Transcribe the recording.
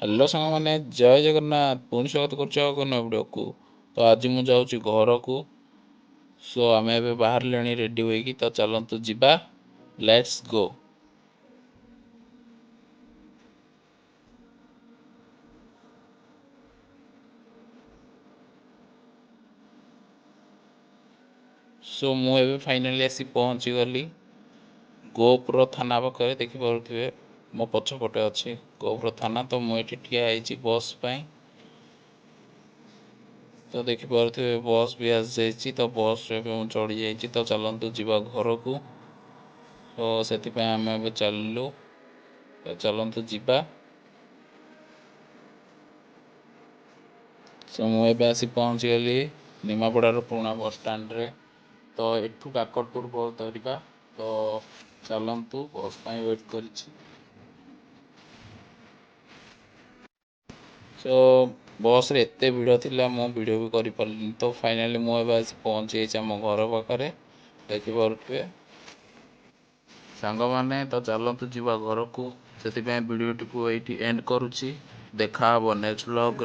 Hello सांग मैंने जय जगन्नाथ पुणी स्वागत कर वीडियो को। तो आज मुझे जाऊँगी घर को। सो आम ए बाहर रेडी हो तो चलतु जीवा लेट्स गो। सो मुझे फाइनाली आसी पहुँची गली गोपुर थाना पाखे देखिपे मो पछपटे अच्छी गोपुर थाना। तो मुझे ठिया बस पाई तो देखिपे बस भी आसी जाइए तो बस चढ़ी जाइए तो चलतु जीवा घर को। तो से आम चलू तो चलतु जीवा। सो मुझे आसी पहुँची गली निमापड़ार पुराना बस स्टाण्ड रे। तो एठू काकटपुर बस धरिबा तो चलतु बस पाई वेट करिछि। सो बस रे एते भिड़ थिला मो वीडियो भी करि पारलिनी। तो फाइनली मुझे आसी पहुँची जाइछि आम घर पाखरे देखिपे सांग माने। तो चलतु जीवा घर को से वीडियो टी एंड करुछि। देखा नेक्स्ट व्लॉग।